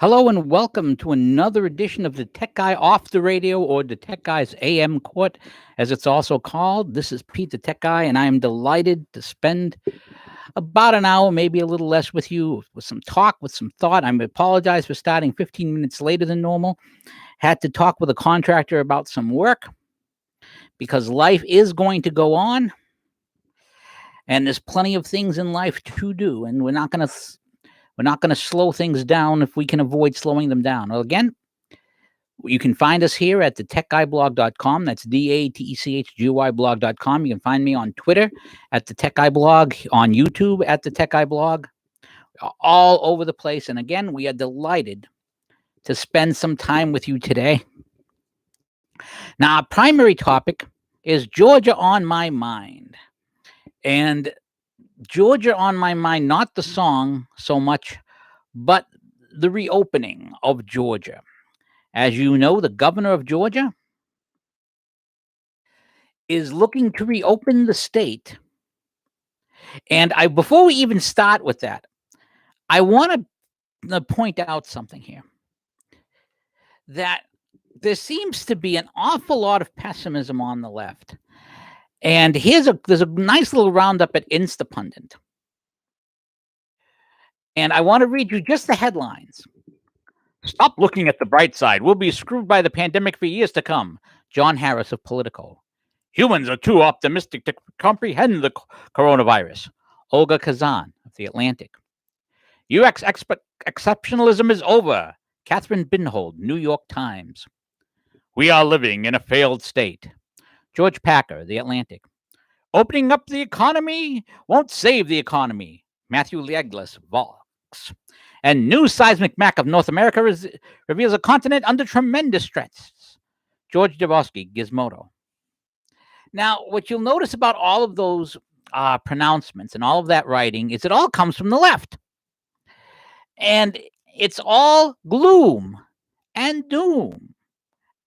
Hello and welcome to another edition of the Tech Guy off the radio, or the Tech Guy's AM Court, as it's also called. This is Pete the Tech Guy, and I am delighted to spend about an hour, maybe a little less, with you, with some talk, with some thought. I apologize for starting 15 minutes later than normal. Had to talk with a contractor about some work because life is going to go on, and there's plenty of things in life to do, and we're not going to slow things down if we can avoid slowing them down. Well, again, you can find us here at DaTechGuyBlog.com. That's DaTechGuy blog.com. You can find me on Twitter at DaTechGuyBlog, on YouTube at DaTechGuyBlog, all over the place. And again, we are delighted to spend some time with you today. Now, our primary topic is Georgia on my mind. And Georgia on my mind, not the song so much, but the reopening of Georgia. As you know, the governor of Georgia is looking to reopen the state. And before we even start with that, I want to point out something here. That there seems to be an awful lot of pessimism on the left. And there's a nice little roundup at Instapundit. And I want to read you just the headlines. Stop looking at the bright side. We'll be screwed by the pandemic for years to come. John Harris of Politico. Humans are too optimistic to comprehend the coronavirus. Olga Kazan of The Atlantic. UX exceptionalism is over. Catherine Binhold, New York Times. We are living in a failed state. George Packer, The Atlantic. Opening up the economy won't save the economy. Matthew Liegles, Vox. And new seismic map of North America reveals a continent under tremendous stress. George Dabowski, Gizmodo. Now, what you'll notice about all of those pronouncements and all of that writing is it all comes from the left. And it's all gloom and doom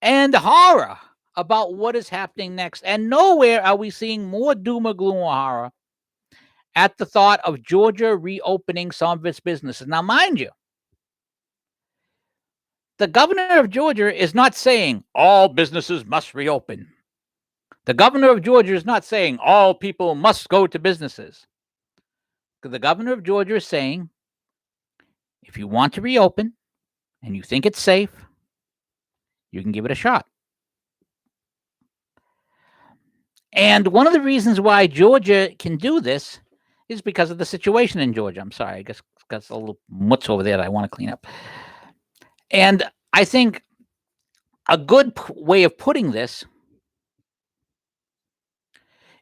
and horror about what is happening next. And nowhere are we seeing more doom or gloom or horror at the thought of Georgia reopening some of its businesses. Now, mind you, the governor of Georgia is not saying all businesses must reopen. The governor of Georgia is not saying all people must go to businesses. The governor of Georgia is saying, if you want to reopen and you think it's safe, you can give it a shot. And one of the reasons why Georgia can do this is because of the situation in Georgia. I'm sorry, I guess got a little mutts over there that I want to clean up. And I think a good way of putting this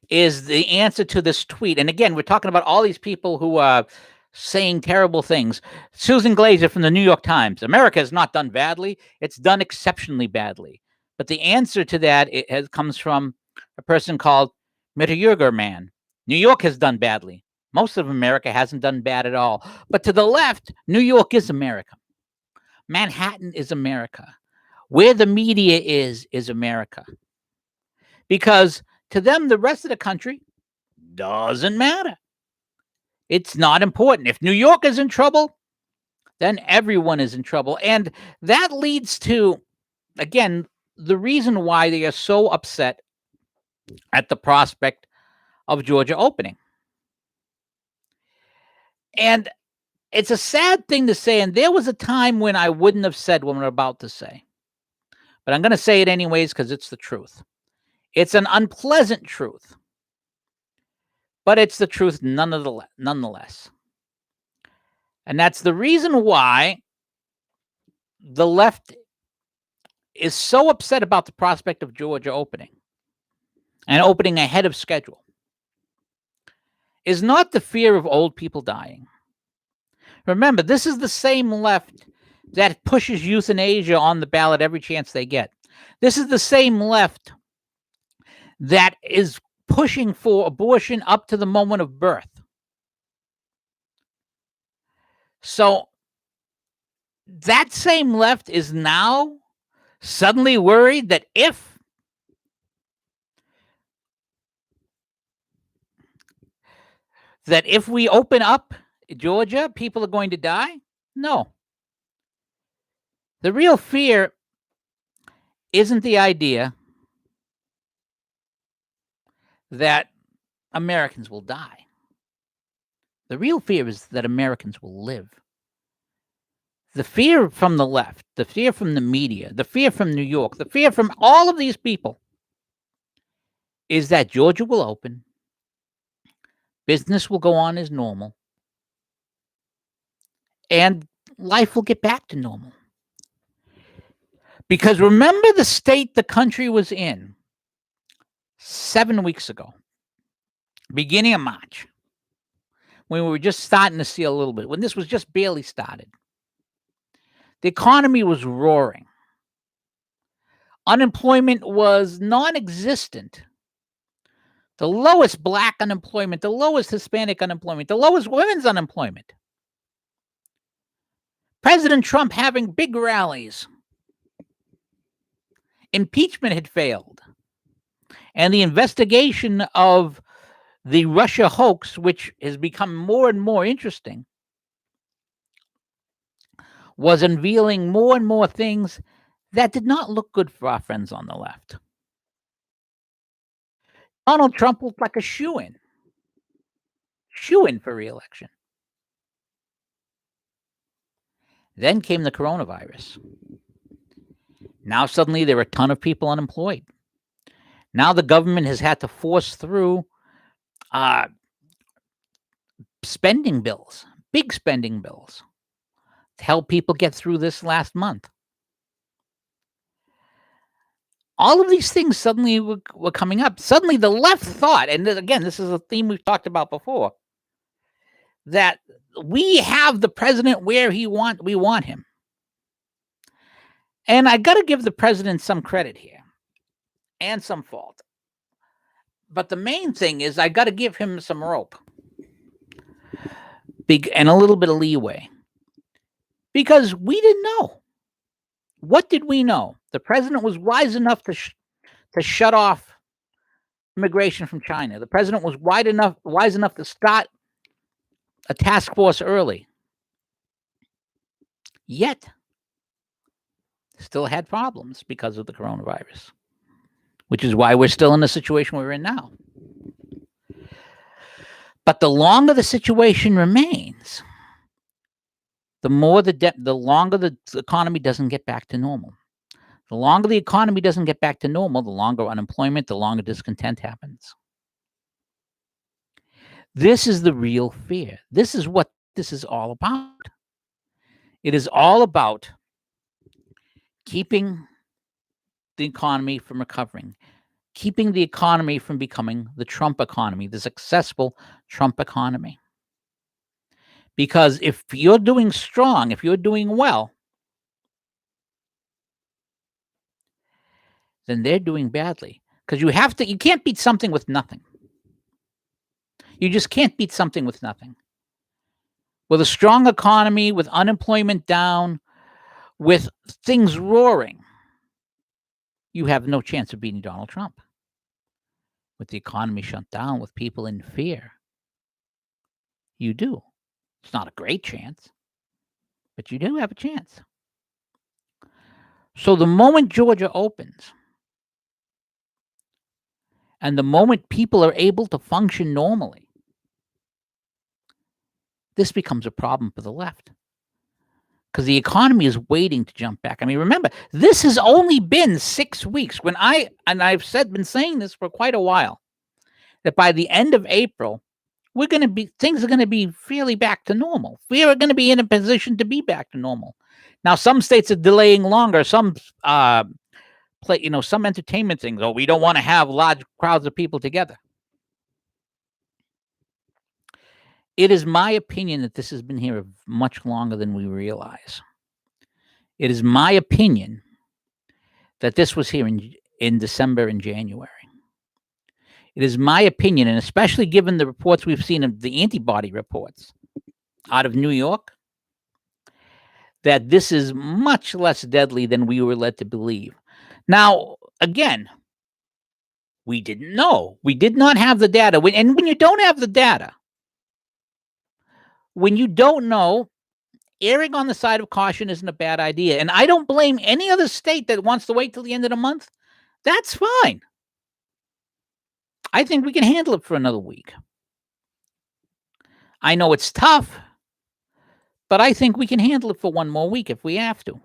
is the answer to this tweet. And again, we're talking about all these people who are saying terrible things. Susan Glazer from the New York Times. America has not done badly. It's done exceptionally badly. But the answer to that comes from a person called Meteorger Man. New York has done badly. Most of America hasn't done bad at all. But to the left, New York is America. Manhattan is America. Where the media is America. Because to them, the rest of the country doesn't matter. It's not important. If New York is in trouble, then everyone is in trouble. And that leads to, again, the reason why they are so upset at the prospect of Georgia opening. And it's a sad thing to say, and there was a time when I wouldn't have said what I'm about to say. But I'm going to say it anyways because it's the truth. It's an unpleasant truth. But it's the truth nonetheless. And that's the reason why the left is so upset about the prospect of Georgia opening and opening ahead of schedule is not the fear of old people dying. Remember, this is the same left that pushes euthanasia on the ballot every chance they get. This is the same left that is pushing for abortion up to the moment of birth. So that same left is now suddenly worried that if we open up Georgia, people are going to die? No. The real fear isn't the idea that Americans will die. The real fear is that Americans will live. The fear from the left, the fear from the media, the fear from New York, the fear from all of these people is that Georgia will open, business will go on as normal, and life will get back to normal. Because remember the state the country was in 7 weeks ago, beginning of March, when we were just starting to see a little bit, when this was just barely started. The economy was roaring. Unemployment was non-existent. The lowest black unemployment, the lowest Hispanic unemployment, the lowest women's unemployment. President Trump having big rallies. Impeachment had failed. And the investigation of the Russia hoax, which has become more and more interesting, was unveiling more and more things that did not look good for our friends on the left. Donald Trump looked like a shoo-in for re-election. Then came the coronavirus. Now suddenly there are a ton of people unemployed. Now the government has had to force through spending bills, big spending bills, to help people get through this last month. All of these things suddenly were coming up. Suddenly the left thought, and again, this is a theme we've talked about before, that we have the president where we want him. And I got to give the president some credit here and some fault. But the main thing is I got to give him some rope and a little bit of leeway, because we didn't know. What did we know? The president was wise enough to shut off immigration from China. The president was wise enough to start a task force early. Yet, still had problems because of the coronavirus, which is why we're still in the situation we're in now. But the longer the situation remains, the longer the economy doesn't get back to normal. The longer the economy doesn't get back to normal, the longer unemployment, the longer discontent happens. This is the real fear. This is what this is all about. It is all about keeping the economy from recovering, keeping the economy from becoming the Trump economy, the successful Trump economy. Because if you're doing strong, if you're doing well, then they're doing badly. Because you can't beat something with nothing. You just can't beat something with nothing. With a strong economy, with unemployment down, with things roaring, you have no chance of beating Donald Trump. With the economy shut down, with people in fear, you do. It's not a great chance, but you do have a chance. So the moment Georgia opens, and the moment people are able to function normally, this becomes a problem for the left. Because the economy is waiting to jump back. I mean, remember, this has only been 6 weeks. I've been saying this for quite a while, that by the end of April, things are going to be fairly back to normal. We are going to be in a position to be back to normal. Now, some states are delaying longer. Some some entertainment things. Oh, we don't want to have large crowds of people together. It is my opinion that this has been here much longer than we realize. It is my opinion that this was here in December and January. It is my opinion, and especially given the reports we've seen of the antibody reports out of New York, that this is much less deadly than we were led to believe. Now, again, we didn't know. We did not have the data. And when you don't have the data, when you don't know, erring on the side of caution isn't a bad idea. And I don't blame any other state that wants to wait till the end of the month. That's fine. I think we can handle it for another week. I know it's tough, but I think we can handle it for one more week if we have to.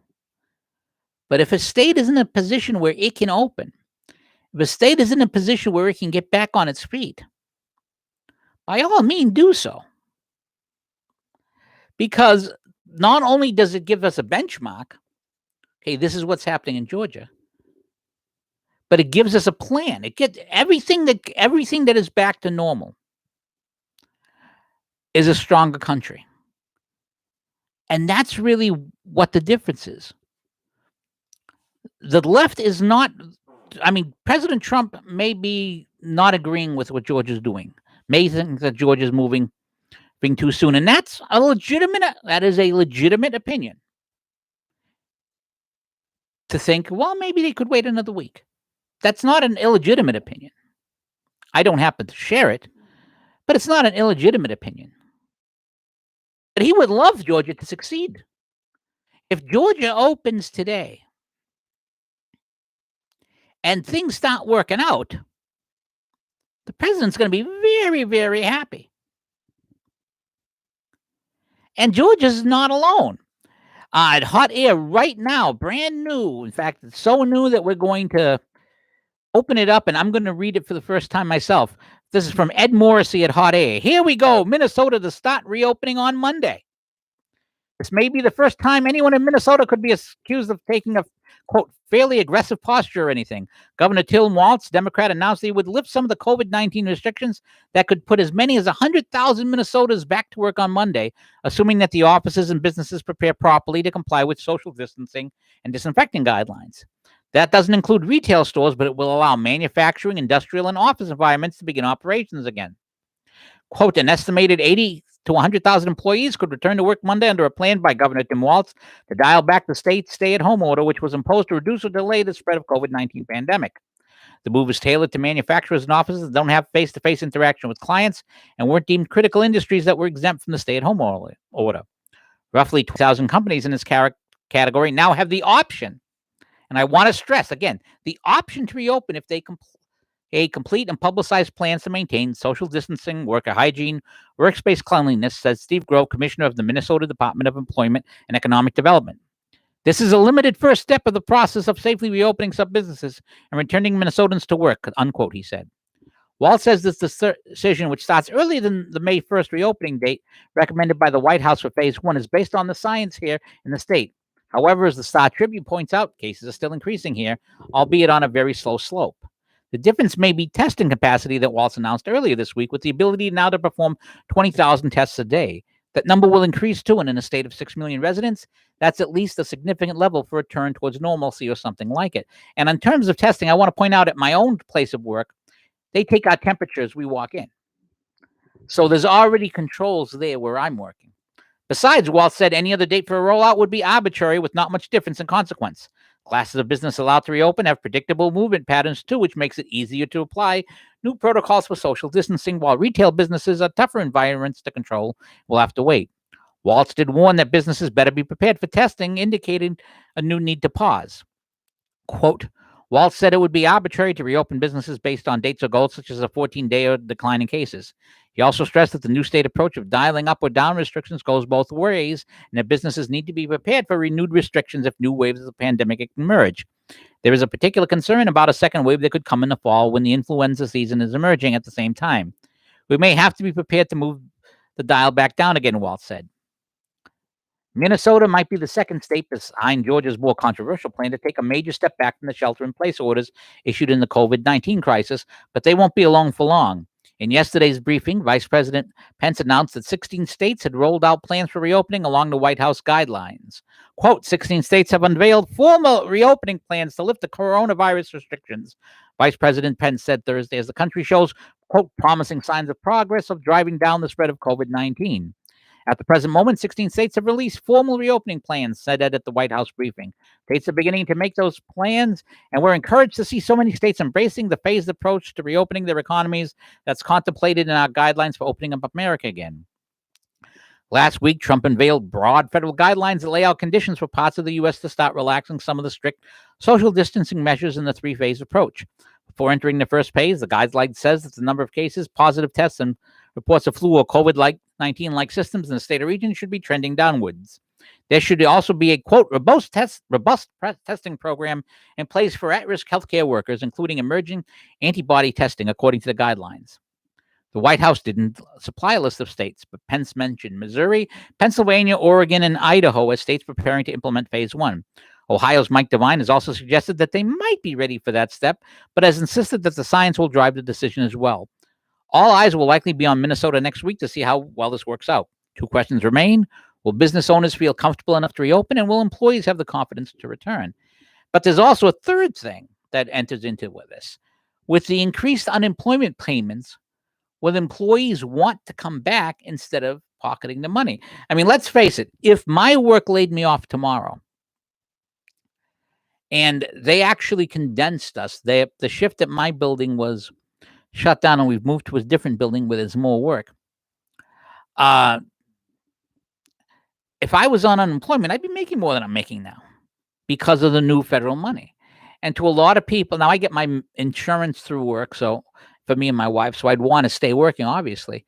But if a state is in a position where it can open, if a state is in a position where it can get back on its feet, by all means, do so. Because not only does it give us a benchmark, okay, this is what's happening in Georgia, but it gives us a plan. It gets everything that is back to normal is a stronger country. And that's really what the difference is. The left is not, President Trump may be not agreeing with what Georgia's doing, may think that Georgia's moving too soon. And that is a legitimate opinion to think, well, maybe they could wait another week. That's not an illegitimate opinion. I don't happen to share it, but it's not an illegitimate opinion. But he would love Georgia to succeed. If Georgia opens today and things start working out, the president's going to be very, very happy. And Georgia's not alone. At Hot Air right now, brand new. In fact, it's so new that we're going to open it up, and I'm going to read it for the first time myself. This is from Ed Morrissey at Hot Air. Here we go. Minnesota to start reopening on Monday. This may be the first time anyone in Minnesota could be accused of taking a, quote, fairly aggressive posture or anything. Governor Tim Walz, Democrat, announced he would lift some of the COVID-19 restrictions that could put as many as 100,000 Minnesotans back to work on Monday, assuming that the offices and businesses prepare properly to comply with social distancing and disinfecting guidelines. That doesn't include retail stores, but it will allow manufacturing, industrial, and office environments to begin operations again. Quote, an estimated 80 to 100,000 employees could return to work Monday under a plan by Governor Tim Walz to dial back the state's stay-at-home order, which was imposed to reduce or delay the spread of COVID-19 pandemic. The move is tailored to manufacturers and offices that don't have face-to-face interaction with clients and weren't deemed critical industries that were exempt from the stay-at-home order. Roughly 2,000 companies in this category now have the option, and I want to stress, again, the option to reopen if they complete and publicized plans to maintain social distancing, worker hygiene, workspace cleanliness, says Steve Grove, Commissioner of the Minnesota Department of Employment and Economic Development. This is a limited first step of the process of safely reopening some businesses and returning Minnesotans to work, unquote, he said. Walz says this decision, which starts earlier than the May 1st reopening date recommended by the White House for phase one, is based on the science here in the state. However, as the Star Tribune points out, cases are still increasing here, albeit on a very slow slope. The difference may be testing capacity that Walz announced earlier this week, with the ability now to perform 20,000 tests a day. That number will increase too, and in a state of 6 million residents, that's at least a significant level for a turn towards normalcy or something like it. And in terms of testing, I want to point out at my own place of work, they take our temperature as we walk in. So there's already controls there where I'm working. Besides, Walz said any other date for a rollout would be arbitrary with not much difference in consequence. Classes of business allowed to reopen have predictable movement patterns too, which makes it easier to apply new protocols for social distancing, while retail businesses are tougher environments to control. Will have to wait. Walz did warn that businesses better be prepared for testing, indicating a new need to pause. Quote, Walz said it would be arbitrary to reopen businesses based on dates or goals such as a 14-day decline in cases. He also stressed that the new state approach of dialing up or down restrictions goes both ways, and that businesses need to be prepared for renewed restrictions if new waves of the pandemic emerge. There is a particular concern about a second wave that could come in the fall when the influenza season is emerging at the same time. We may have to be prepared to move the dial back down again, Walz said. Minnesota might be the second state behind Georgia's more controversial plan to take a major step back from the shelter-in-place orders issued in the COVID-19 crisis, but they won't be alone for long. In yesterday's briefing, Vice President Pence announced that 16 states had rolled out plans for reopening along the White House guidelines. Quote, 16 states have unveiled formal reopening plans to lift the coronavirus restrictions, Vice President Pence said Thursday, as the country shows, quote, promising signs of progress of driving down the spread of COVID-19. At the present moment, 16 states have released formal reopening plans, said Ed at the White House briefing. States are beginning to make those plans, and we're encouraged to see so many states embracing the phased approach to reopening their economies that's contemplated in our guidelines for opening up America again. Last week, Trump unveiled broad federal guidelines that lay out conditions for parts of the U.S. to start relaxing some of the strict social distancing measures in the three-phase approach. Before entering the first phase, the guideline says that the number of cases, positive tests, and reports of flu or COVID-19-like systems in the state or region should be trending downwards. There should also be a, quote, robust testing program in place for at-risk healthcare workers, including emerging antibody testing, according to the guidelines. The White House didn't supply a list of states, but Pence mentioned Missouri, Pennsylvania, Oregon, and Idaho as states preparing to implement phase one. Ohio's Mike DeWine has also suggested that they might be ready for that step, but has insisted that the science will drive the decision as well. All eyes will likely be on Minnesota next week to see how well this works out. Two questions remain. Will business owners feel comfortable enough to reopen, and will employees have the confidence to return? But there's also a third thing that enters into this. With the increased unemployment payments, will employees want to come back instead of pocketing the money? I mean, let's face it. If my work laid me off tomorrow and they actually condensed us, the shift at my building was shut down and we've moved to a different building where there's more work. If I was on unemployment, I'd be making more than I'm making now because of the new federal money. And to a lot of people, now I get my insurance through work, so for me and my wife, so I'd want to stay working, obviously.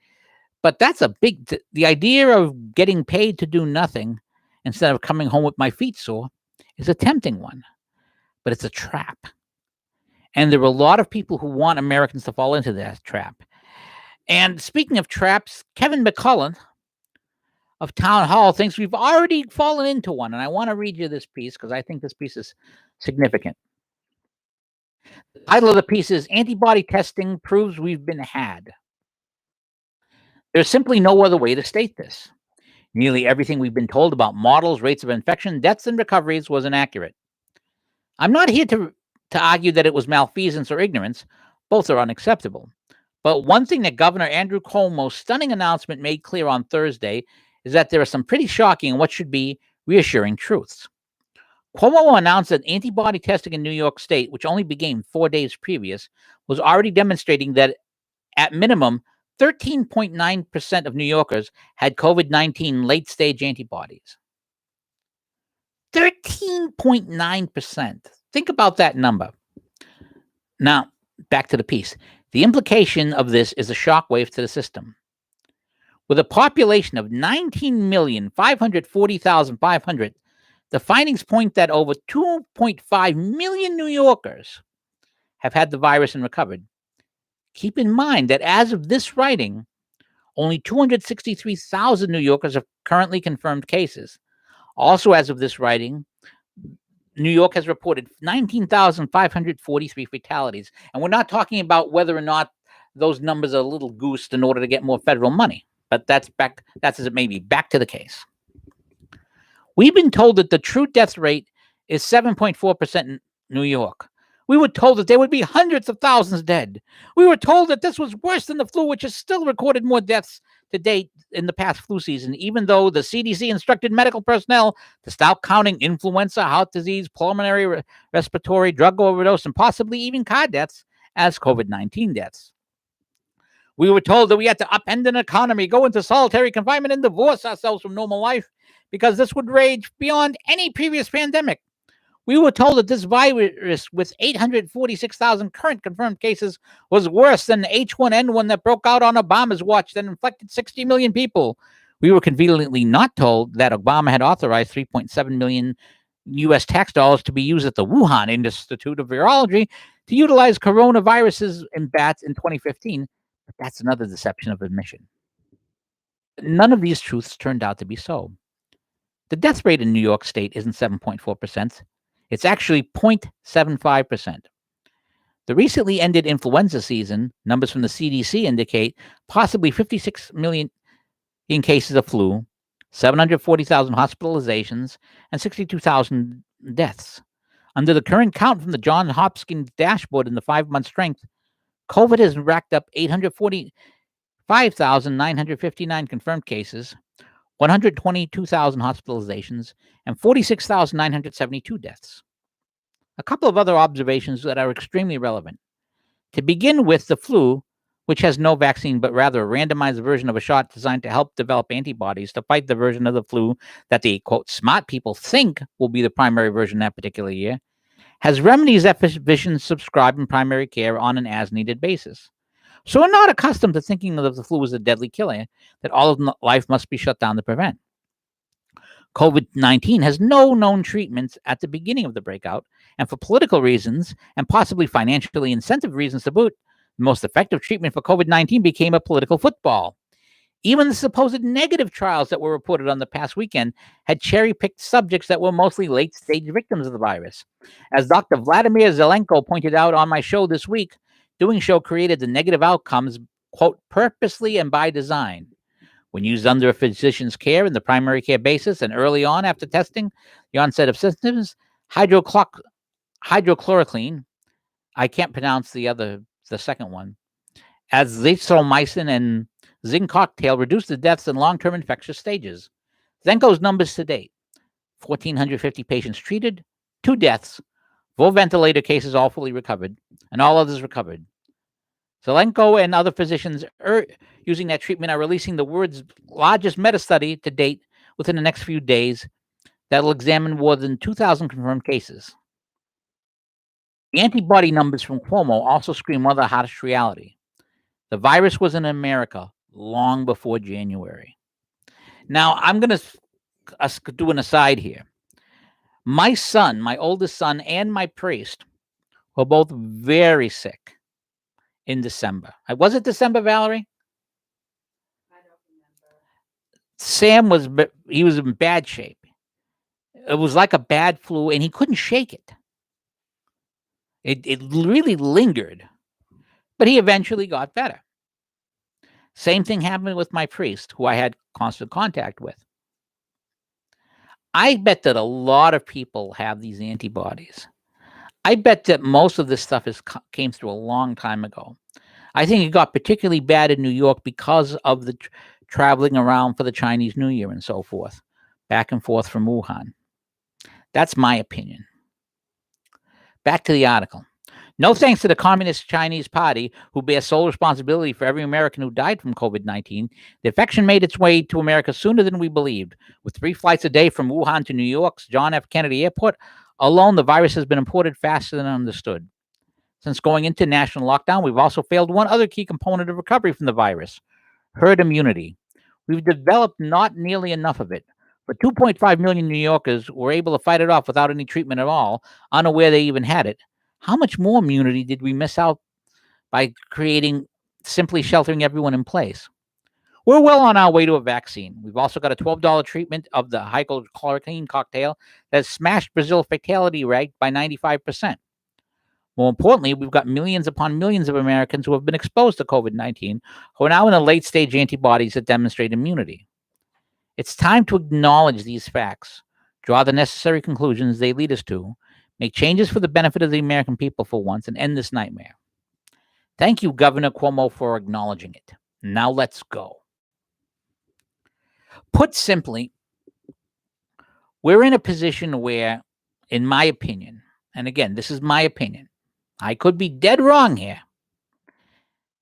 But that's a big, the idea of getting paid to do nothing instead of coming home with my feet sore is a tempting one, but it's a trap. And there are a lot of people who want Americans to fall into that trap. And speaking of traps, Kevin McCullen of Town Hall thinks we've already fallen into one. And I want to read you this piece because I think this piece is significant. The title of the piece is Antibody Testing Proves We've Been Had. There's simply no other way to state this. Nearly everything we've been told about models, rates of infection, deaths, and recoveries was inaccurate. I'm not here to argue that it was malfeasance or ignorance. Both are unacceptable. But one thing that Governor Andrew Cuomo's stunning announcement made clear on Thursday is that there are some pretty shocking and what should be reassuring truths. Cuomo announced that antibody testing in New York State, which only began 4 days previous, was already demonstrating that at minimum 13.9% of New Yorkers had COVID-19 late-stage antibodies. 13.9%. Think about that number. Now, back to the piece. The implication of this is a shockwave to the system. With a population of 19,540,500, the findings point that over 2.5 million New Yorkers have had the virus and recovered. Keep in mind that as of this writing, only 263,000 New Yorkers have currently confirmed cases. Also, as of this writing, New York has reported 19,543 fatalities. And we're not talking about whether or not those numbers are a little goosed in order to get more federal money. But that's as it may be. Back to the case. We've been told that the true death rate is 7.4% in New York. We were told that there would be hundreds of thousands dead. We were told that this was worse than the flu, which has still recorded more deaths to date in the past flu season, even though the CDC instructed medical personnel to stop counting influenza, heart disease, pulmonary respiratory, drug overdose, and possibly even car deaths as COVID-19 deaths. We were told that we had to upend an economy, go into solitary confinement, and divorce ourselves from normal life because this would rage beyond any previous pandemic. We were told that this virus, with 846,000 current confirmed cases, was worse than the H1N1 that broke out on Obama's watch that infected 60 million people. We were conveniently not told that Obama had authorized $3.7 million U.S. tax dollars to be used at the Wuhan Institute of Virology to utilize coronaviruses in bats in 2015. But that's another deception of admission. None of these truths turned out to be so. The death rate in New York State isn't 7.4%. It's actually 0.75%. The recently ended influenza season, numbers from the CDC indicate possibly 56 million in cases of flu, 740,000 hospitalizations, and 62,000 deaths. Under the current count from the Johns Hopkins dashboard in the 5-month strength, COVID has racked up 845,959 confirmed cases, 122,000 hospitalizations, and 46,972 deaths. A couple of other observations that are extremely relevant. To begin with, the flu, which has no vaccine, but rather a randomized version of a shot designed to help develop antibodies to fight the version of the flu that the, quote, smart people think will be the primary version that particular year, has remedies that physicians subscribe in primary care on an as-needed basis. So we're not accustomed to thinking of the flu as a deadly killer that all of life must be shut down to prevent. COVID-19 has no known treatments at the beginning of the breakout, and for political reasons and possibly financially incentive reasons to boot, the most effective treatment for COVID-19 became a political football. Even the supposed negative trials that were reported on the past weekend had cherry-picked subjects that were mostly late-stage victims of the virus. As Dr. Vladimir Zelenko pointed out on my show this week, doing so created the negative outcomes, quote, purposely and by design. When used under a physician's care in the primary care basis and early on after testing the onset of symptoms, hydrochloroquine, I can't pronounce the second one, azithromycin and zinc cocktail reduced the deaths in long-term infectious stages. Zenko's numbers to date: 1,450 patients treated, 2 deaths, 4 ventilator cases all fully recovered, and all others recovered. Zelenko and other physicians using that treatment are releasing the world's largest meta-study to date within the next few days that will examine more than 2,000 confirmed cases. The antibody numbers from Cuomo also scream one of the harsh reality. The virus was in America long before January. Now, I'm going to do an aside here. My son, my oldest son, and my priest were both very sick in December. Was it December, Valerie? I don't remember. Sam was in bad shape. It was like a bad flu, and he couldn't shake it. It really lingered, but he eventually got better. Same thing happened with my priest, who I had constant contact with. I bet that a lot of people have these antibodies. I bet that most of this stuff came through a long time ago. I think it got particularly bad in New York because of the traveling around for the Chinese New Year and so forth, back and forth from Wuhan. That's my opinion. Back to the article. No thanks to the Communist Chinese Party, who bears sole responsibility for every American who died from COVID-19, the infection made its way to America sooner than we believed. With 3 flights a day from Wuhan to New York's John F. Kennedy Airport alone, the virus has been imported faster than understood. Since going into national lockdown, we've also failed one other key component of recovery from the virus: herd immunity. We've developed not nearly enough of it. But 2.5 million New Yorkers were able to fight it off without any treatment at all, unaware they even had it. How much more immunity did we miss out by simply sheltering everyone in place? We're well on our way to a vaccine. We've also got a $12 treatment of the hydrochloroquine cocktail that has smashed Brazil's fatality rate by 95%. More importantly, we've got millions upon millions of Americans who have been exposed to COVID-19 who are now in the late-stage antibodies that demonstrate immunity. It's time to acknowledge these facts, draw the necessary conclusions they lead us to, make changes for the benefit of the American people for once, and end this nightmare. Thank you, Governor Cuomo, for acknowledging it. Now let's go. Put simply, we're in a position where, in my opinion, and again, this is my opinion, I could be dead wrong here,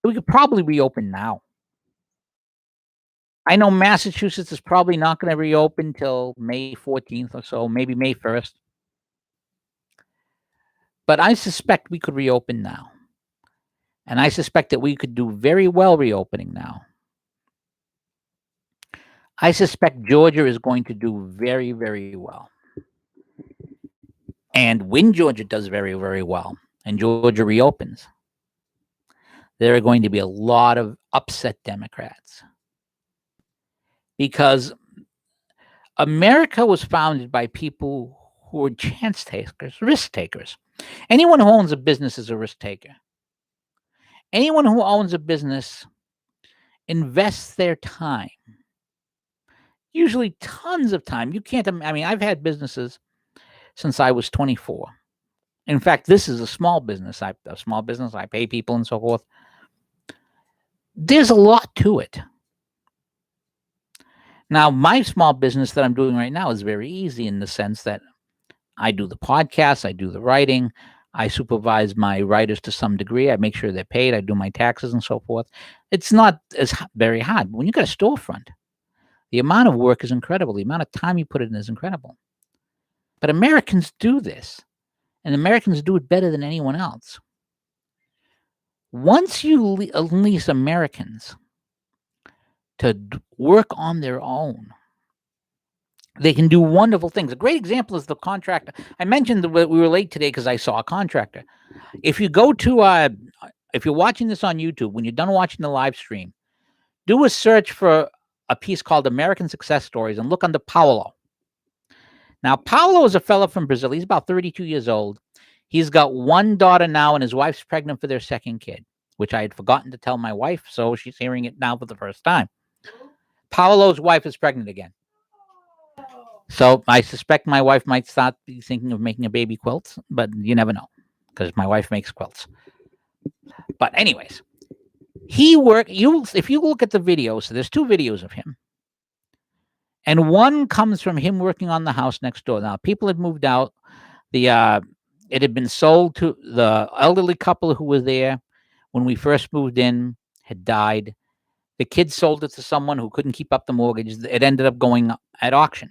we could probably reopen now. I know Massachusetts is probably not going to reopen till May 14th or so, maybe May 1st. But I suspect we could reopen now. And I suspect that we could do very well reopening now. I suspect Georgia is going to do very, very well. And when Georgia does very, very well, and Georgia reopens, there are going to be a lot of upset Democrats. Because America was founded by people who were chance takers, risk takers. Anyone who owns a business is a risk taker. Anyone who owns a business invests their time, usually tons of time. I've had businesses since I was 24. In fact, this is a small business. I pay people and so forth. There's a lot to it. Now, my small business that I'm doing right now is very easy in the sense that I do the podcast, I do the writing, I supervise my writers to some degree. I make sure they're paid. I do my taxes and so forth. It's not very hard. When you got a storefront, the amount of work is incredible. The amount of time you put in is incredible. But Americans do this, and Americans do it better than anyone else. Once you unleash Americans to work on their own, they can do wonderful things. A great example is the contractor. I mentioned that we were late today because I saw a contractor. If you go to, if you're watching this on YouTube, when you're done watching the live stream, do a search for a piece called American Success Stories and look under Paulo. Now, Paulo is a fellow from Brazil. He's about 32 years old. He's got one daughter now, and his wife's pregnant for their second kid, which I had forgotten to tell my wife, so she's hearing it now for the first time. Paulo's wife is pregnant again. So I suspect my wife might start thinking of making a baby quilt, but you never know because my wife makes quilts. But anyways, if you look at the videos, so there's 2 videos of him. And one comes from him working on the house next door. Now, people had moved out. It had been sold to the elderly couple who was there when we first moved in, had died. The kids sold it to someone who couldn't keep up the mortgage. It ended up going at auction.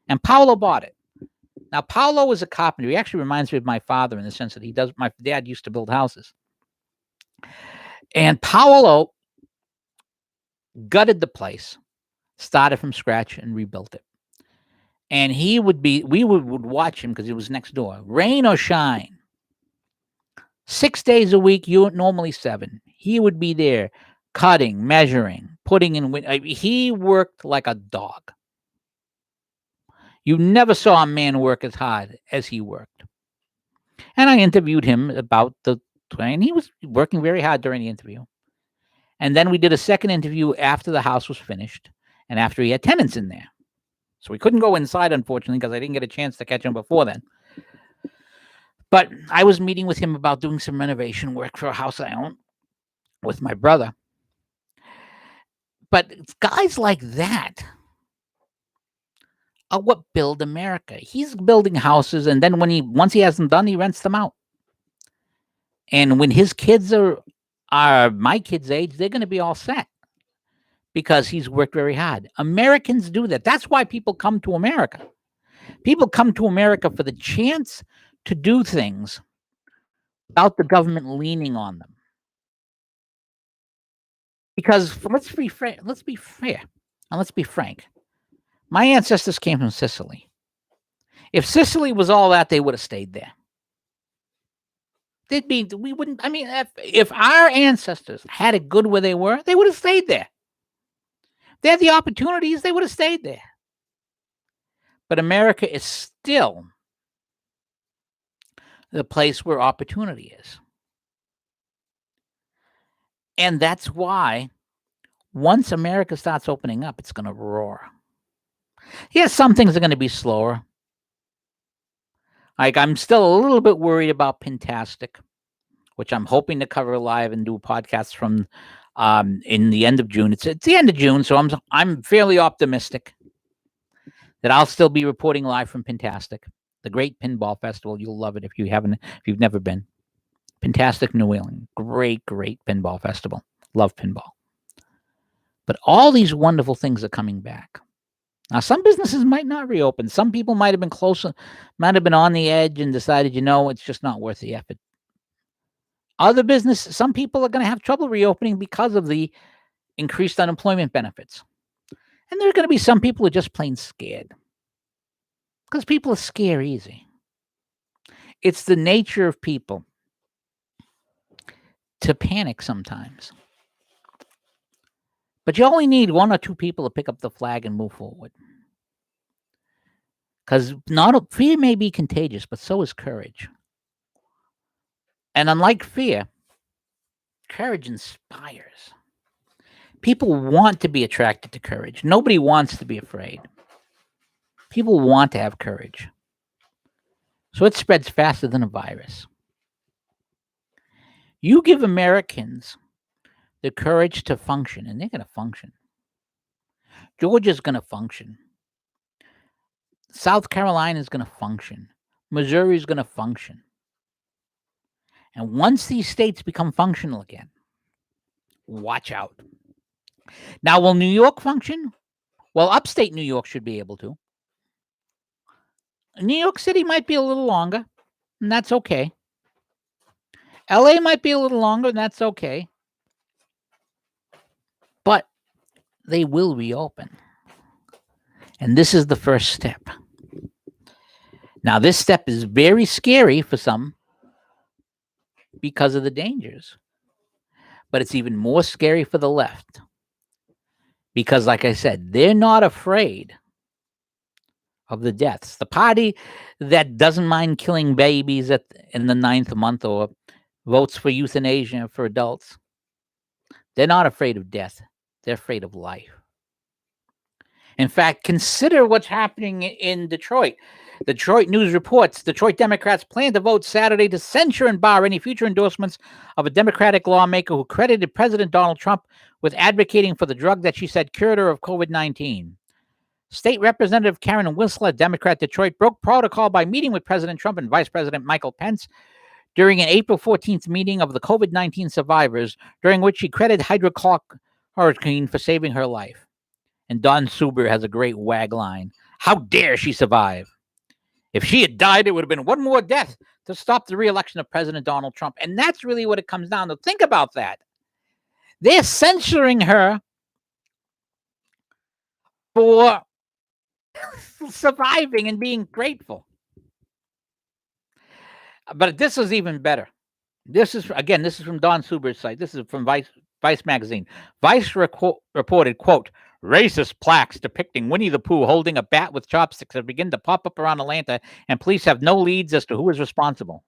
And Paulo bought it. Now, Paulo is a carpenter. He actually reminds me of my father in the sense that my dad used to build houses. And Paulo gutted the place, started from scratch, and rebuilt it. And we would watch him because he was next door, rain or shine. 6 days a week, normally 7. He would be there cutting, measuring, putting in. He worked like a dog. You never saw a man work as hard as he worked. And I interviewed him about and he was working very hard during the interview. And then we did a second interview after the house was finished and after he had tenants in there. So we couldn't go inside, unfortunately, because I didn't get a chance to catch him before then. But I was meeting with him about doing some renovation work for a house I own with my brother. But guys like that are what build America. He's building houses, and then once he has them done, he rents them out. And when his kids are my kids' age, they're going to be all set because he's worked very hard. Americans do that. That's why people come to America. People come to America for the chance to do things without the government leaning on them. Because let's be fair, and let's be frank. My ancestors came from Sicily. If Sicily was all that, they would have stayed there. We wouldn't. I mean, if our ancestors had it good where they were, they would have stayed there. They had the opportunities, they would have stayed there. But America is still the place where opportunity is. And that's why once America starts opening up, it's going to roar. Yes, some things are going to be slower. Like I'm still a little bit worried about Pintastic, which I'm hoping to cover live and do podcasts from in the end of June. It's the end of June, so I'm fairly optimistic that I'll still be reporting live from Pintastic, the great pinball festival. You'll love it if you've never been. Pintastic, New England, great pinball festival. Love pinball. But all these wonderful things are coming back. Now, some businesses might not reopen. Some people might have been closer, might have been on the edge and decided, it's just not worth the effort. Some people are going to have trouble reopening because of the increased unemployment benefits. And there are going to be some people who are just plain scared. Because people are scare easy. It's the nature of people to panic sometimes. But you only need 1 or 2 people to pick up the flag and move forward. Because fear may be contagious, but so is courage. And unlike fear, courage inspires. People want to be attracted to courage. Nobody wants to be afraid. People want to have courage. So it spreads faster than a virus. You give Americans the courage to function, and they're going to function. Georgia's going to function. South Carolina is going to function. Missouri is going to function. And once these states become functional again, watch out. Now, will New York function? Well, upstate New York should be able to. New York City might be a little longer, and that's okay. LA might be a little longer, and that's okay. But they will reopen. And this is the first step. Now, this step is very scary for some because of the dangers. But it's even more scary for the left. Because, like I said, they're not afraid of the deaths. The party that doesn't mind killing babies in the 9th month or votes for euthanasia for adults, they're not afraid of death. They're afraid of life. In fact, consider what's happening in Detroit. Detroit News reports Detroit Democrats plan to vote Saturday to censure and bar any future endorsements of a Democratic lawmaker who credited President Donald Trump with advocating for the drug that she said cured her of COVID-19. State Representative Karen Whistler, Democrat Detroit, broke protocol by meeting with President Trump and Vice President Michael Pence during an April 14th meeting of the COVID-19 survivors, during which she credited hydrochloroquine for saving her life. And Don Suber has a great wag line. How dare she survive? If she had died, it would have been one more death to stop the re-election of President Donald Trump. And that's really what it comes down to. Think about that. They're censoring her for surviving and being grateful. But this is even better. This is from Don Suber's site. This is from Vice magazine. Vice reported, quote, racist plaques depicting Winnie the Pooh holding a bat with chopsticks have begun to pop up around Atlanta, and police have no leads as to who is responsible.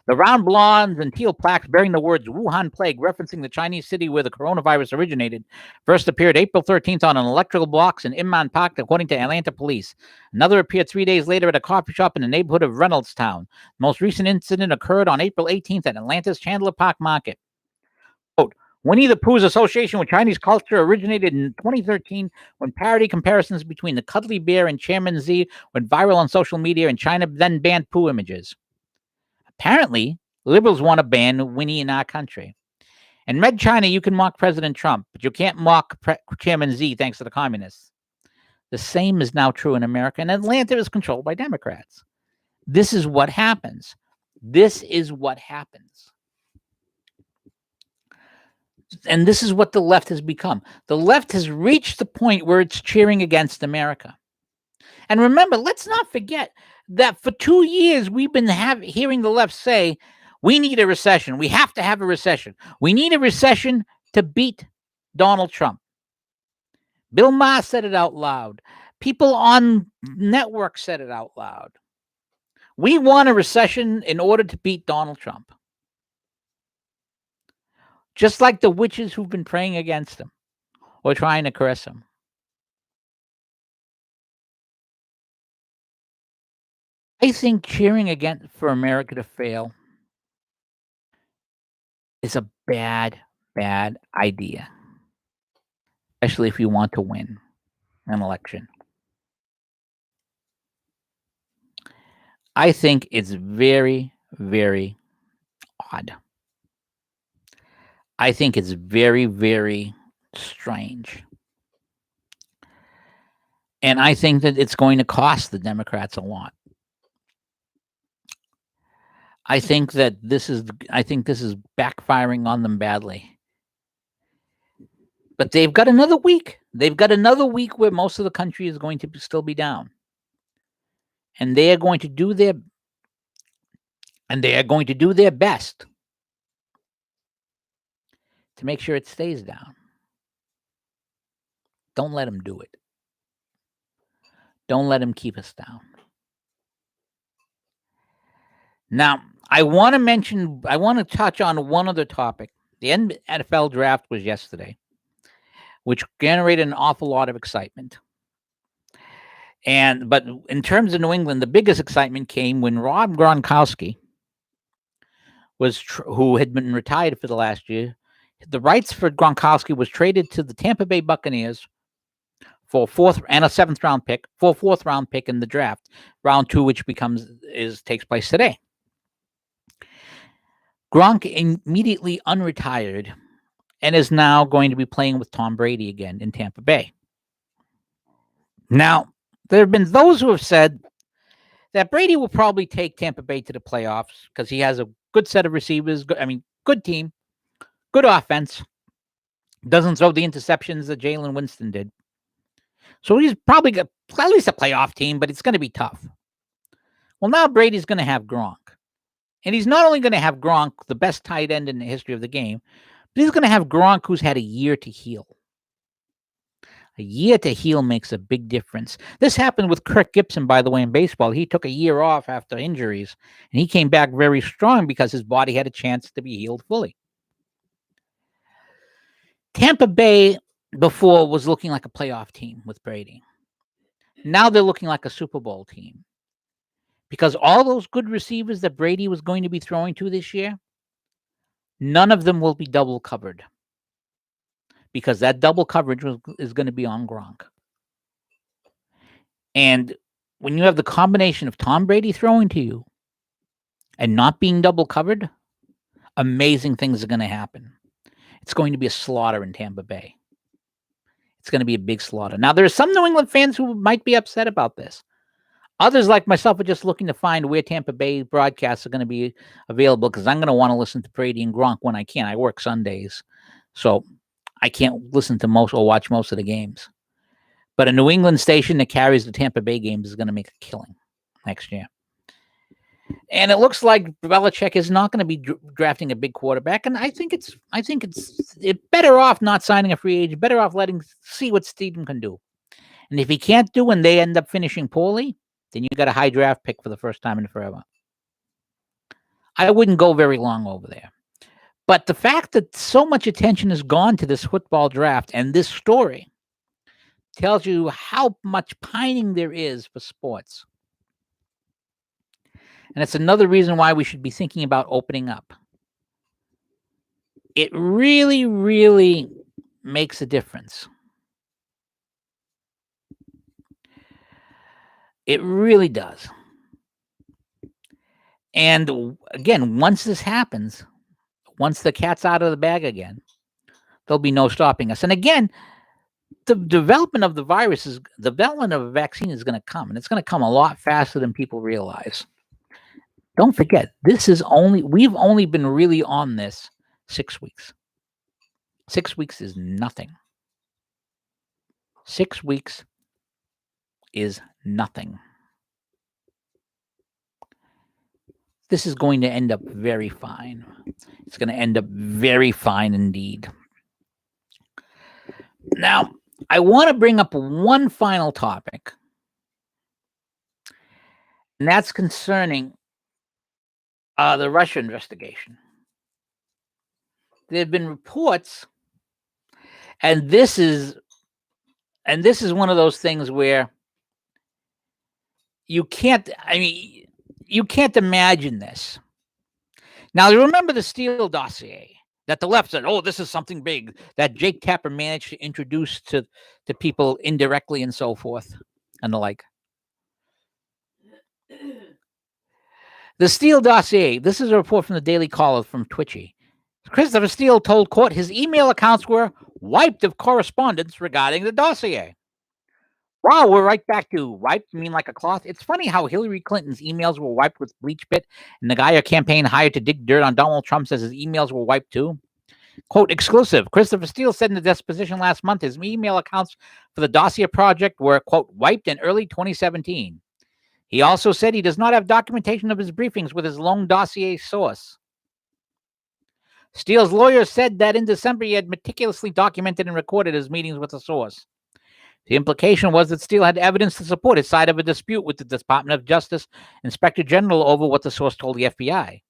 The round blondes and teal plaques bearing the words Wuhan plague, referencing the Chinese city where the coronavirus originated, first appeared April 13th on an electrical box in Inman Park, according to Atlanta police. Another appeared 3 days later at a coffee shop in the neighborhood of Reynoldstown. The most recent incident occurred on April 18th at Atlanta's Chandler Park Market. Quote, Winnie the Pooh's association with Chinese culture originated in 2013 when parody comparisons between the cuddly bear and Chairman Z went viral on social media, and China then banned Pooh images. Apparently, liberals want to ban Winnie in our country. In Red China, you can mock President Trump, but you can't mock Chairman Z thanks to the communists. The same is now true in America, and Atlanta is controlled by Democrats. This is what happens. This is what happens. And this is what the left has become. The left has reached the point where it's cheering against America. And remember, let's not forget that for 2 years, we've been hearing the left say, we need a recession. We have to have a recession. We need a recession to beat Donald Trump. Bill Maher said it out loud. People on networks said it out loud. We want a recession in order to beat Donald Trump. Just like the witches who've been praying against him or trying to curse him. I think cheering again for America to fail is a bad, bad idea, especially if you want to win an election. I think it's very, very odd. I think it's very, very strange. And I think that it's going to cost the Democrats a lot. I think this is backfiring on them badly. But they've got another week. They've got another week where most of the country is going to still be down. And they are going to do their best to make sure it stays down. Don't let them do it. Don't let them keep us down. Now, I want to touch on one other topic. The NFL draft was yesterday, which generated an awful lot of excitement. But in terms of New England, the biggest excitement came when Rob Gronkowski who had been retired for the last year. The rights for Gronkowski was traded to the Tampa Bay Buccaneers for a 4th and a 7th round pick, for a 4th round pick in the draft, round 2, which takes place today. Gronk immediately unretired and is now going to be playing with Tom Brady again in Tampa Bay. Now, there have been those who have said that Brady will probably take Tampa Bay to the playoffs because he has a good set of receivers. Good team, good offense. Doesn't throw the interceptions that Jalen Winston did. So he's probably got at least a playoff team, but it's going to be tough. Well, now Brady's going to have Gronk. And he's not only going to have Gronk, the best tight end in the history of the game, but he's going to have Gronk who's had a year to heal. A year to heal makes a big difference. This happened with Kirk Gibson, by the way, in baseball. He took a year off after injuries, and he came back very strong because his body had a chance to be healed fully. Tampa Bay before was looking like a playoff team with Brady. Now they're looking like a Super Bowl team. Because all those good receivers that Brady was going to be throwing to this year, none of them will be double covered. Because that double coverage is going to be on Gronk. And when you have the combination of Tom Brady throwing to you and not being double covered, amazing things are going to happen. It's going to be a slaughter in Tampa Bay. It's going to be a big slaughter. Now, there are some New England fans who might be upset about this. Others, like myself, are just looking to find where Tampa Bay broadcasts are going to be available because I'm going to want to listen to Brady and Gronk when I can. I work Sundays, so I can't listen to most or watch most of the games. But a New England station that carries the Tampa Bay games is going to make a killing next year. And it looks like Belichick is not going to be drafting a big quarterback, and I think it's better off not signing a free agent. Better off see what Steedham can do. And if he can't do, and they end up finishing poorly, then you got a high draft pick for the first time in forever. I wouldn't go very long over there. But the fact that so much attention has gone to this football draft and this story tells you how much pining there is for sports. And it's another reason why we should be thinking about opening up. It really, really makes a difference. It really does. And again, once this happens, once the cat's out of the bag again, there'll be no stopping us. And again, the development of the development of a vaccine is going to come, and it's going to come a lot faster than people realize. Don't forget, we've only been really on this 6 weeks. 6 weeks is nothing. 6 weeks is nothing. This is going to end up very fine. It's going to end up very fine indeed. Now, I want to bring up one final topic, and that's concerning the Russia investigation. There have been reports, and this is one of those things where you can't imagine this. Now, you remember the Steele dossier that the left said, oh, this is something big that Jake Tapper managed to introduce to people indirectly and so forth and the like. The Steele dossier, this is a report from the Daily Caller from Twitchy. Christopher Steele told court his email accounts were wiped of correspondence regarding the dossier. Wow, we're right back to wiped. You mean like a cloth? It's funny how Hillary Clinton's emails were wiped with bleach bit, and the guy her campaign hired to dig dirt on Donald Trump says his emails were wiped too. Quote, exclusive. Christopher Steele said in the deposition last month his email accounts for the dossier project were, quote, wiped in early 2017. He also said he does not have documentation of his briefings with his lone dossier source. Steele's lawyer said that in December he had meticulously documented and recorded his meetings with the source. The implication was that Steele had evidence to support his side of a dispute with the Department of Justice Inspector General over what the source told the FBI.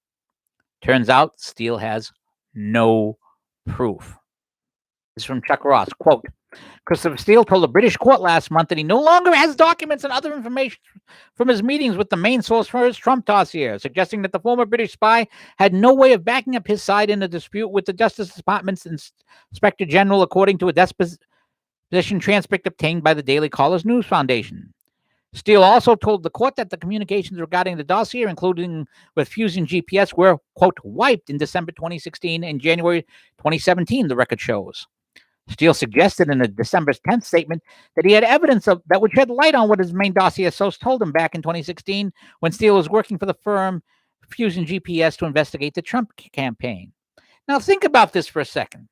Turns out Steele has no proof. This is from Chuck Ross. Quote, Christopher Steele told a British court last month that he no longer has documents and other information from his meetings with the main source for his Trump dossier, suggesting that the former British spy had no way of backing up his side in a dispute with the Justice Department's Inspector General, according to a deposition transcript obtained by the Daily Caller's News Foundation. Steele also told the court that the communications regarding the dossier, including with Fusion GPS, were, quote, wiped in December 2016 and January 2017, the record shows. Steele suggested in a December 10th statement that he had evidence of that would shed light on what his main dossier source told him back in 2016 when Steele was working for the firm Fusion GPS to investigate the Trump campaign. Now, think about this for a second.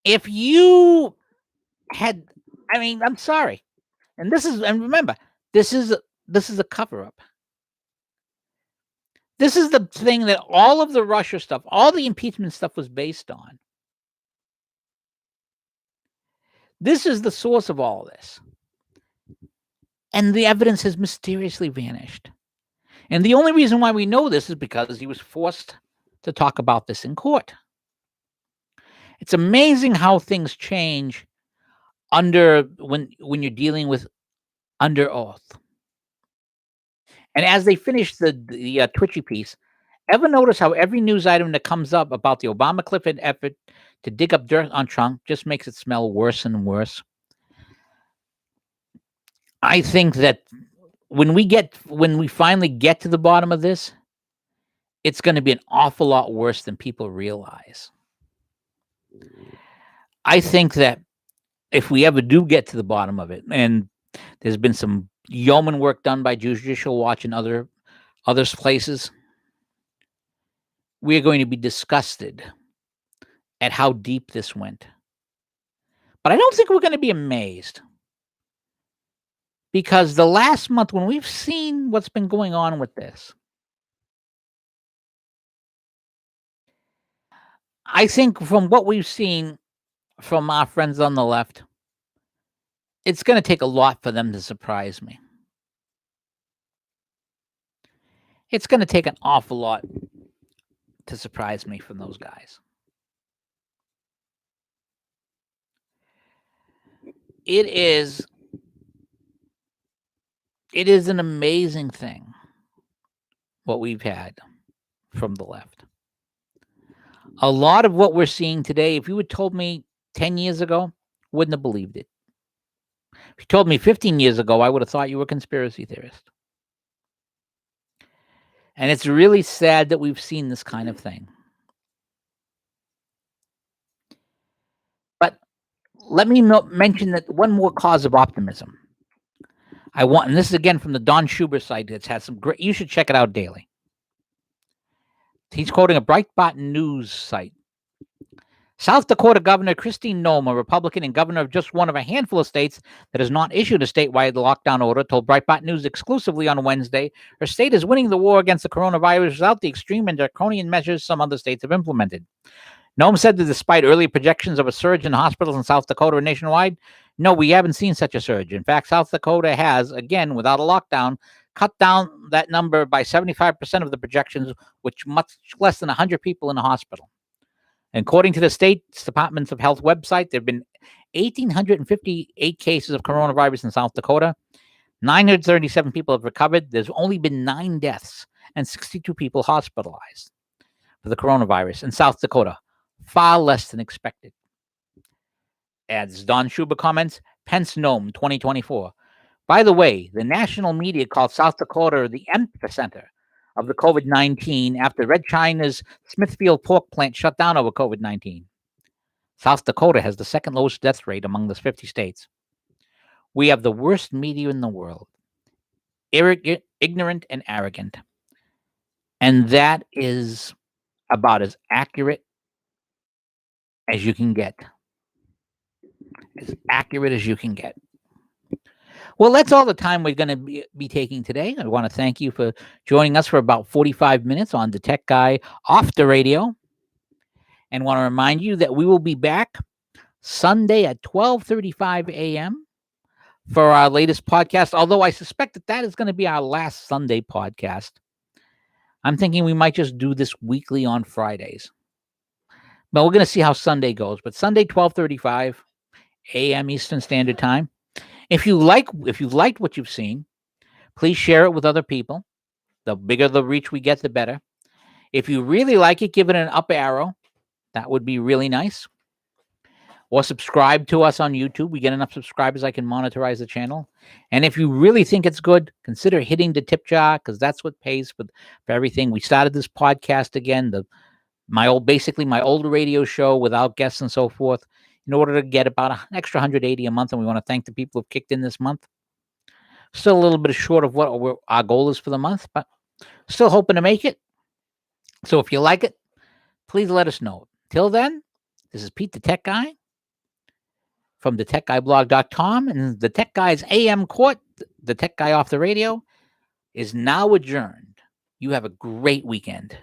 If you had, I'm sorry. And remember, this is a cover-up. This is the thing that all of the Russia stuff, all the impeachment stuff was based on. This is the source of all this. And the evidence has mysteriously vanished. And the only reason why we know this is because he was forced to talk about this in court. It's amazing how things change when you're dealing with under oath. And as they finish the Twitchy piece, ever notice how every news item that comes up about the Obama Clifford effort to dig up dirt on Trump just makes it smell worse and worse? I think that when we finally get to the bottom of this, it's going to be an awful lot worse than people realize. I think that if we ever do get to the bottom of it, and there's been some yeoman work done by Judicial Watch and other places, we are going to be disgusted at how deep this went. But I don't think we're going to be amazed. Because the last month, when we've seen what's been going on with this, I think from what we've seen from our friends on the left, it's going to take a lot for them to surprise me. It's going to take an awful lot to surprise me from those guys. It is an amazing thing what we've had from the left. A lot of what we're seeing today, if you had told me 10 years ago, wouldn't have believed it. If you told me 15 years ago, I would have thought you were a conspiracy theorist. And it's really sad that we've seen this kind of thing. But let me mention that one more cause of optimism. And this is again from the Don Schubert site. It's had some great, you should check it out daily. He's quoting a Breitbart News site. South Dakota Governor Kristi Noem, a Republican and governor of just one of a handful of states that has not issued a statewide lockdown order, told Breitbart News exclusively on Wednesday her state is winning the war against the coronavirus without the extreme and draconian measures some other states have implemented. Noem said that despite early projections of a surge in hospitals in South Dakota and nationwide, no, we haven't seen such a surge. In fact, South Dakota has, again, without a lockdown, cut down that number by 75% of the projections, which much less than 100 people in the hospital. According to the state's Departments of Health website, there have been 1,858 cases of coronavirus in South Dakota. 937 people have recovered. There's only been 9 deaths and 62 people hospitalized for the coronavirus in South Dakota, far less than expected. As Don Schubert comments, Pence Noem 2024. By the way, the national media called South Dakota the epicenter of the COVID-19 after Red China's Smithfield pork plant shut down over COVID-19. South Dakota has the second lowest death rate among the 50 states. We have the worst media in the world. Ignorant and arrogant. And that is about as accurate as you can get. As accurate as you can get. Well, that's all the time we're going to be taking today. I want to thank you for joining us for about 45 minutes on DaTechGuy off the radio. And want to remind you that we will be back Sunday at 12:35 a.m. for our latest podcast, although I suspect that is going to be our last Sunday podcast. I'm thinking we might just do this weekly on Fridays. But we're going to see how Sunday goes. But Sunday, 12:35 a.m. Eastern Standard Time. If you liked what you've seen, please share it with other people. The bigger the reach we get, the better. If you really like it, give it an up arrow. That would be really nice. or subscribe to us on YouTube. We get enough subscribers I can monetize the channel. And if you really think it's good, consider hitting the tip jar, because that's what pays for everything. We started this podcast again, my old radio show without guests and so forth, in order to get about an extra $180 a month. And we want to thank the people who've kicked in this month. Still a little bit short of what our goal is for the month, but still hoping to make it. So if you like it, please let us know. Till then, this is Pete the Tech Guy from DaTechGuyblog.com, and the Tech Guy's AM Court, the Tech Guy off the radio, is now adjourned. You have a great weekend.